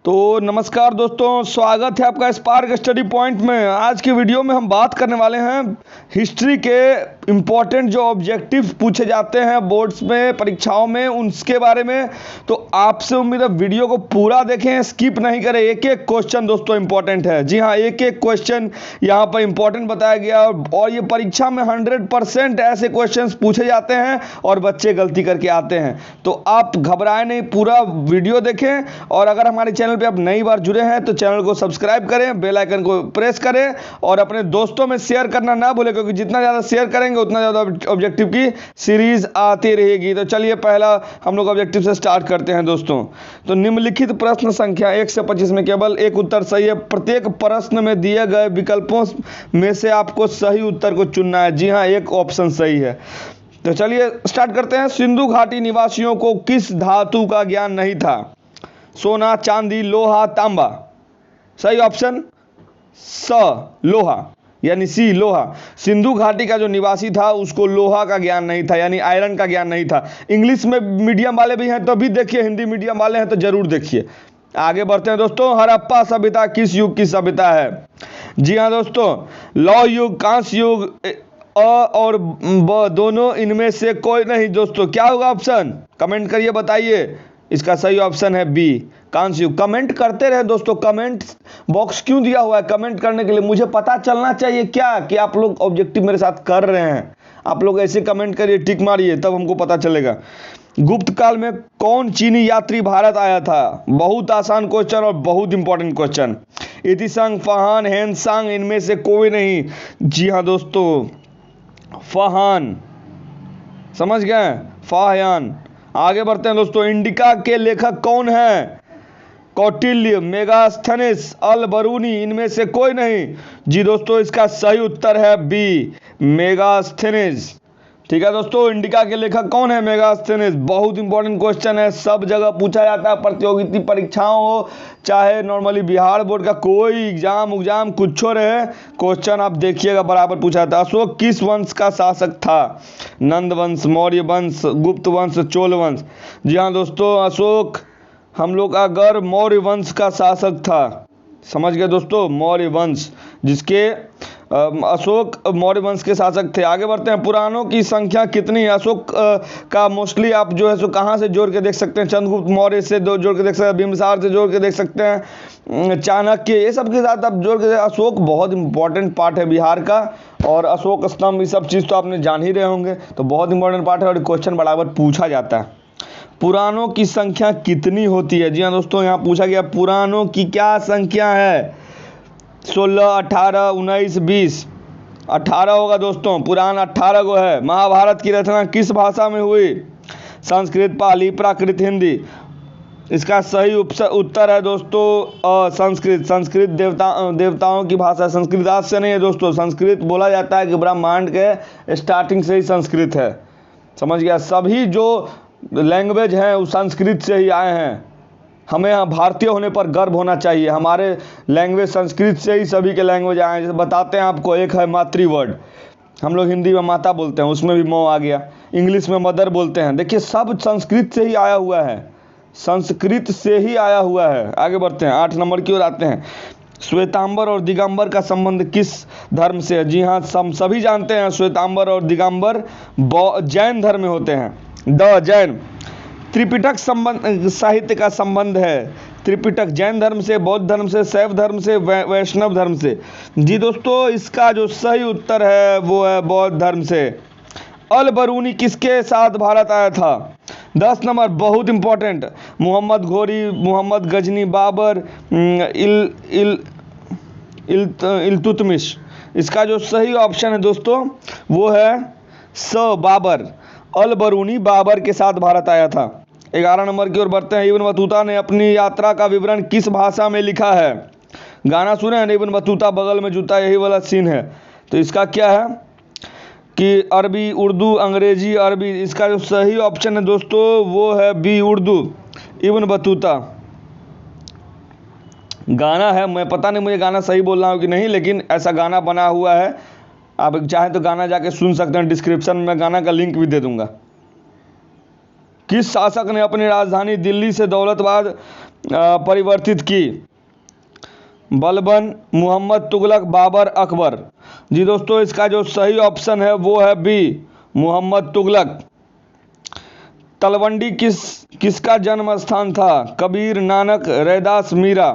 तो नमस्कार दोस्तों, स्वागत है आपका स्पार्क स्टडी पॉइंट में। आज की वीडियो में हम बात करने वाले हैं हिस्ट्री के इम्पोर्टेंट जो ऑब्जेक्टिव पूछे जाते हैं बोर्ड्स में, परीक्षाओं में, उसके बारे में। तो आपसे उम्मीद है वीडियो को पूरा देखें, स्किप नहीं करें। एक एक क्वेश्चन दोस्तों इंपॉर्टेंट है। जी हाँ, एक एक क्वेश्चन यहाँ पर इंपॉर्टेंट बताया गया और ये परीक्षा में 100% ऐसे क्वेश्चन पूछे जाते हैं और बच्चे गलती करके आते हैं। तो आप घबराएं नहीं, पूरा वीडियो देखें। और अगर हमारे चैनल पे आप नई बार जुड़े हैं तो चैनल को सब्सक्राइब करें, बेल आइकन को प्रेस करें और अपने दोस्तों में शेयर करना ना भूलें, क्योंकि जितना ज़्यादा शेयर करेंगे उतना ज़्यादा ऑब्जेक्टिव की सीरीज आती रहेगी। तो चलिए पहला हम लोग ऑब्जेक्टिव से स्टार्ट करते हैं दोस्तों। तो निम्नलिखित प्रश्न संख्या 1 से 25 में केवल एक उत्तर सही है। प्रत्येक प्रश्न में दिए गए विकल्पों में से आपको सही उत्तर को चुनना है। जी हाँ, एक ऑप्शन सही है। तो चलिए स्टार्ट करते हैं। सिंधु घाटी निवासियों को किस धातु का ज्ञान नहीं था? सोना, चांदी, लोहा, तांबा। सही ऑप्शन स, लोहा, यानी सी, लोहा। सिंधु घाटी का जो निवासी था उसको लोहा का ज्ञान नहीं था, यानी आयरन का ज्ञान नहीं था। इंग्लिश में मीडियम वाले भी हैं तो भी देखिए, हिंदी मीडियम वाले हैं तो जरूर देखिए। आगे बढ़ते हैं दोस्तों। हड़प्पा सभ्यता किस युग की सभ्यता है? जी हाँ दोस्तों, लौह युग, कांस्य युग, अ और ब दोनों इनमें से कोई नहीं। दोस्तों क्या होगा ऑप्शन? कमेंट करिए, बताइए। इसका सही ऑप्शन है बी, कांस्य युग। कमेंट करते रहे दोस्तों। कमेंट बॉक्स क्यों दिया हुआ है? कमेंट करने के लिए। मुझे पता चलना चाहिए क्या कि आप लोग ऑब्जेक्टिव मेरे साथ कर रहे हैं। आप लोग ऐसे कमेंट करिए, टिक मारिए, तब हमको पता चलेगा। गुप्त काल में कौन चीनी यात्री भारत आया था? बहुत आसान क्वेश्चन और बहुत इंपॉर्टेंट क्वेश्चन। इतिसंग, फहान, हेनसांग, इनमें से कोई नहीं। जी हाँ दोस्तों, फहान। समझ गए? फाहयान। आगे बढ़ते हैं दोस्तों। इंडिका के लेखक कौन है? कौटिल्य, मेगास्थनीज, अल बरूनी, इनमें से कोई नहीं। जी दोस्तों, इसका सही उत्तर है बी, मेगास्थनीज। ठीक है दोस्तों, इंडिका के लेखक कौन है? मेगास्थनीज। बहुत इंपॉर्टेंट क्वेश्चन है, सब जगह पूछा जाता है। प्रतियोगिता परीक्षाओं हो चाहे नॉर्मली बिहार बोर्ड का कोई एग्जाम कुछ रहे, क्वेश्चन आप देखिएगा बराबर पूछा जाता है। अशोक किस वंश का शासक था? नंद वंश, मौर्य वंश, गुप्त वंश, चोल वंश। जी हाँ दोस्तों, अशोक हम लोग का गढ़ मौर्य वंश का शासक था। समझ गए दोस्तों, मौर्य वंश, जिसके अशोक मौर्य वंश के शासक थे। आगे बढ़ते हैं। पुराणों की संख्या कितनी है? अशोक का मोस्टली आप जो है सो कहाँ से जोड़ के देख सकते हैं? चंद्रगुप्त मौर्य से जोड़ के देख सकते हैं, बिंबिसार से जोड़ के देख सकते हैं, चाणक्य, ये सब के साथ आप जोड़ के। अशोक बहुत इंपॉर्टेंट पार्ट है बिहार का, और अशोक स्तंभ, ये सब चीज़ तो आपने जान ही रहे होंगे। तो बहुत इंपॉर्टेंट पार्ट है और क्वेश्चन बराबर पूछा जाता है। पुराणों की संख्या कितनी होती है? जी हाँ दोस्तों, यहाँ पूछा गया पुराणों की क्या संख्या है? 16, 18, 19, 20। 18 होगा दोस्तों, पुराण 18 को है। महाभारत की रचना किस भाषा में हुई? संस्कृत, पाली, प्राकृत, हिंदी। इसका सही उत्तर है दोस्तों संस्कृत। संस्कृत देवताओं की भाषा। संस्कृत आज से नहीं है दोस्तों। संस्कृत बोला जाता है कि ब्रह्मांड के स्टार्टिंग से ही संस्कृत है। समझ गया? सभी जो लैंग्वेज हैं वो संस्कृत से ही आए हैं। हमें यहाँ भारतीय होने पर गर्व होना चाहिए। हमारे लैंग्वेज संस्कृत से ही सभी के लैंग्वेज आए हैं। जैसे बताते हैं आपको, एक है मातृ वर्ड, हम लोग हिंदी में माता बोलते हैं, उसमें भी मौ आ गया। इंग्लिश में मदर बोलते हैं। देखिए, सब संस्कृत से ही आया हुआ है, संस्कृत से ही आया हुआ है। आगे बढ़ते हैं, 8 नंबर की ओर आते हैं। श्वेतांबर और दिगंबर का संबंध किस धर्म से है? जी हाँ, हम सभी जानते हैं श्वेतांबर और दिगंबर जैन धर्म में होते हैं। जैन। त्रिपिटक संबंध साहित्य का संबंध है। त्रिपिटक जैन धर्म से, बौद्ध धर्म से, शैव धर्म से, वैष्णव धर्म से। जी दोस्तों, इसका जो सही उत्तर है वो है बौद्ध धर्म से। अल बरूनी किसके साथ भारत आया था? 10 नंबर, बहुत इंपॉर्टेंट। मोहम्मद घोरी, मोहम्मद गजनी, बाबर, इल्तुतमिश। इसका जो सही ऑप्शन है दोस्तों वो है स, बाबर। अल बरूनी बाबर के साथ भारत आया था। 11 नंबर की ओर बढ़ते हैं। इब्न बतूता ने अपनी यात्रा का विवरण किस भाषा में लिखा है? गाना सुने हैं, इब्न बतूता बगल में जूता, यही वाला सीन है। तो इसका क्या है कि अरबी, उर्दू, अंग्रेजी, अरबी। इसका जो सही ऑप्शन है दोस्तों वो है बी, उर्दू। इब्न बतूता गाना है, मैं पता नहीं मुझे गाना सही बोल रहा हूँ कि नहीं, लेकिन ऐसा गाना बना हुआ है। आप चाहें तो गाना जाके सुन सकते हैं, डिस्क्रिप्शन में गाना का लिंक भी दे दूंगा। किस शासक ने अपनी राजधानी दिल्ली से दौलताबाद परिवर्तित की? बलबन, मोहम्मद तुगलक, बाबर, अकबर। जी दोस्तों, इसका जो सही ऑप्शन है वो है बी, मोहम्मद तुगलक। तलवंडी किसका जन्म स्थान था? कबीर, नानक, रैदास, मीरा।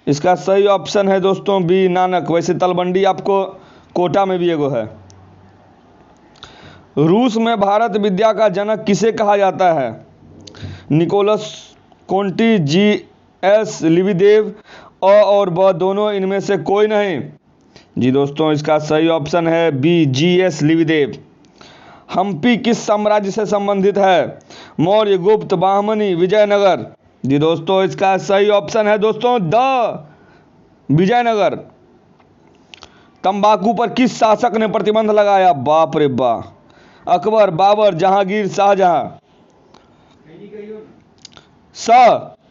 इसका सही ऑप्शन है दोस्तों बी, नानक। वैसे तलवंडी आपको कोटा में भी एगो है। रूस में भारत विद्या का जनक किसे कहा जाता है? Nicholas Conti, G S. लिविदेव, अ और ब दोनों, इनमें से कोई नहीं। जी दोस्तों, इसका सही ऑप्शन है बी, जी.एस. लिविदेव। हम्पी किस साम्राज्य से संबंधित है? मौर्य, गुप्त, बहमनी, विजयनगर। जी दोस्तों, इसका सही ऑप्शन है दोस्तों द विजयनगर। तंबाकू पर किस शासक ने प्रतिबंध लगाया? बाप रे बा। अकबर, बाबर, जहांगीर, शाहजहां।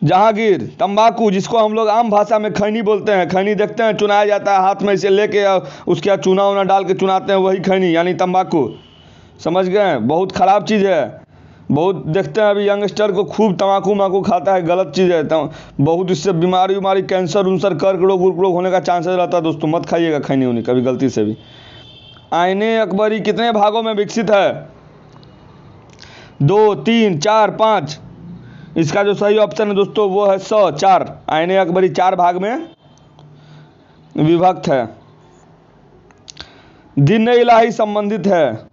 जहांगीर। तंबाकू जिसको हम लोग आम भाषा में खैनी बोलते हैं, खैनी देखते हैं चुनाया जाता है हाथ में इसे लेके, उसके बाद चूना उना डाल के चुनाते हैं, वही खैनी यानी तंबाकू। समझ गए? बहुत ख़राब चीज़ है। बहुत देखते हैं अभी यंगस्टर को खूब तंबाकू माकू खाता है, गलत चीज़ है। बहुत इससे बीमारी कैंसर उनसर कर्क रोग होने का चांसेस रहता है दोस्तों। मत खाइएगा खैनी उनी कभी गलती से भी। आईने अकबरी कितने भागों में विकसित है? 2, 3, 4, 5। इसका जो सही ऑप्शन है दोस्तों वो है 4। आईने अकबरी 4 भाग में विभक्त है। दिन इलाही संबंधित है।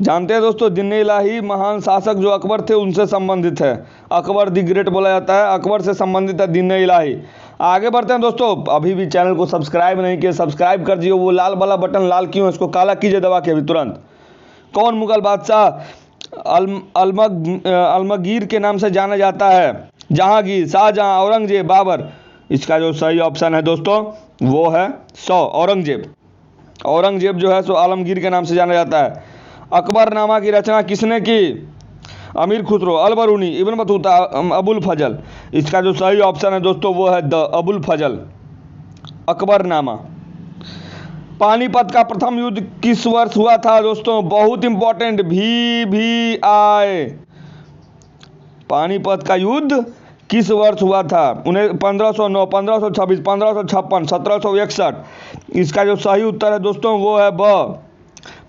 जानते हैं दोस्तों, दिन इलाही महान शासक जो अकबर थे उनसे संबंधित है। अकबर द ग्रेट बोला जाता है, अकबर से संबंधित है दिन इलाही। आगे बढ़ते हैं दोस्तों। अभी भी चैनल को सब्सक्राइब नहीं किया, सब्सक्राइब कर दिए। वो लाल वाला बटन लाल क्यों है, इसको काला कीजिए दबा के अभी तुरंत। कौन मुगल बादशाह अलमगीर के नाम से जाना जाता है? जहांगीर, शाहजहां, औरंगजेब, बाबर। इसका जो सही ऑप्शन है दोस्तों वो है औरंगजेब। औरंगजेब जो है सो आलमगीर के नाम से जाना जाता है। अकबरनामा की रचना किसने की? अमीर खुसरो, अलबरूनी, इब्न बतूता, अबुल फजल। इसका जो सही ऑप्शन है दोस्तों वो है द अबुल फजल। अकबरनामा। पानीपत का प्रथम युद्ध किस वर्ष हुआ था दोस्तों? बहुत इंपॉर्टेंट, भी आए। पानीपत का युद्ध किस वर्ष हुआ था? 1509, 1526, 1556, 1761। इसका जो सही उत्तर है दोस्तों वो है ब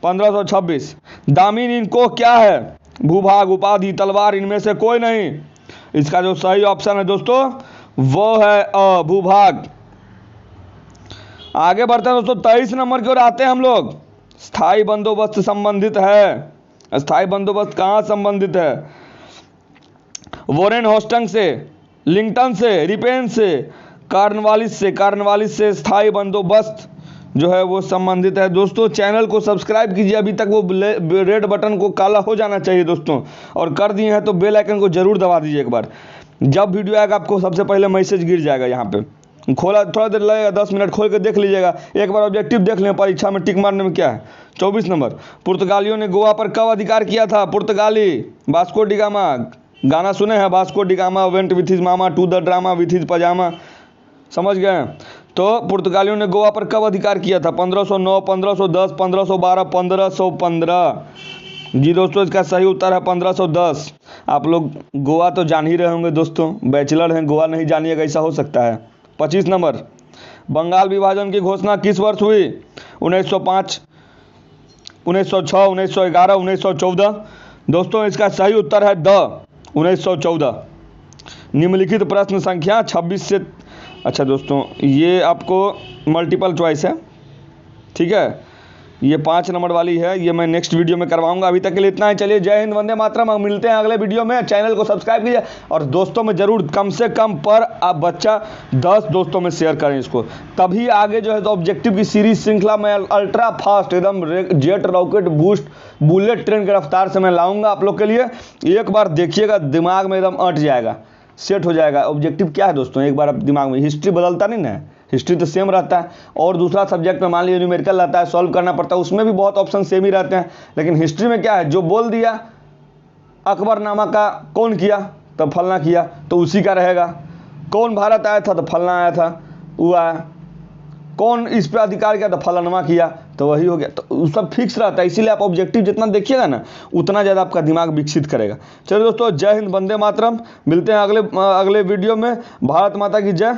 1526। दामिनी इनको क्या है? भूभाग, उपाधि, तलवार, इनमें से कोई नहीं। इसका जो सही ऑप्शन है दोस्तों वो है अ भूभाग। आगे बढ़ते हैं दोस्तों। 23 नंबर की ओर आते हैं हम लोग। स्थायी बंदोबस्त संबंधित है। स्थायी बंदोबस्त कहाँ संबंधित है? वॉरेन होस्टंग से, लिंकन से, रिपेन से, कार्नवालिस से स्थायी बंदोबस्त जो है वो संबंधित है। दोस्तों चैनल को सब्सक्राइब कीजिए, अभी तक वो रेड बटन को काला हो जाना चाहिए दोस्तों, और कर दिए हैं तो बेल आइकन को जरूर दबा दीजिए एक बार। जब वीडियो आएगा आपको सबसे पहले मैसेज गिर जाएगा यहाँ पे। खोला थोड़ा देर लगेगा, 10 मिनट खोल के देख लीजिएगा। एक बार ऑब्जेक्टिव देख लें, परीक्षा में टिक मारने में क्या है। 24 नंबर। पुर्तगालियों ने गोवा पर कब अधिकार किया था? पुर्तगाली। Vasco da Gama. गाना सुने हैं? Vasco da Gama went with his mama to the drama with his pyjama. समझ गए? तो पुर्तगालियों ने गोवा पर कब अधिकार किया था? 1509, 1510, 1512, 1515। जी दोस्तों इसका सही उत्तर है 1510। आप लोग गोवा तो जान ही रहे होंगे दोस्तों, बैचलर हैं, गोवा नहीं जानिएगा ऐसा हो सकता है। 25 नंबर। बंगाल विभाजन की घोषणा किस वर्ष हुई? 1905, 1906, 1911, 1914। दोस्तों इसका सही उत्तर है द 1914। निम्नलिखित प्रश्न संख्या 26 से, अच्छा दोस्तों ये आपको मल्टीपल चॉइस है, ठीक है। ये 5 नंबर वाली है, ये मैं नेक्स्ट वीडियो में करवाऊंगा। अभी तक के लिए इतना ही। चलिए जय हिंद, वंदे मातरम। मिलते हैं अगले वीडियो में। चैनल को सब्सक्राइब कीजिए और दोस्तों में जरूर कम से कम पर आप बच्चा 10 दोस्तों में शेयर करें इसको, तभी आगे जो है तो ऑब्जेक्टिव की सीरीज श्रृंखला में अल्ट्रा फास्ट एकदम jet rocket boost bullet train की रफ्तार से मैं लाऊंगा आप लोग के लिए। एक बार देखिएगा दिमाग में एकदम अट जाएगा, सेट हो जाएगा। ऑब्जेक्टिव क्या है दोस्तों, एक बार आप दिमाग में, हिस्ट्री बदलता नहीं ना, हिस्ट्री तो सेम रहता है, और दूसरा सब्जेक्ट में मान लीजिए न्यूमेरिकल रहता है, सॉल्व करना पड़ता है, उसमें भी बहुत ऑप्शन सेम ही रहते हैं। लेकिन हिस्ट्री में क्या है, जो बोल दिया अकबरनामा का कौन किया तो फलना किया तो उसी का रहेगा। कौन भारत आया था तो फलना आया था वो आया। कौन इस पर अधिकार किया तो फलानमा किया तो तो वही हो गया। तो वो सब फिक्स रहता है, इसीलिए आप ऑब्जेक्टिव जितना देखिएगा ना उतना ज़्यादा आपका दिमाग विकसित करेगा। चलिए दोस्तों, जय हिंद, वंदे मातरम। मिलते हैं अगले वीडियो में। भारत माता की जय।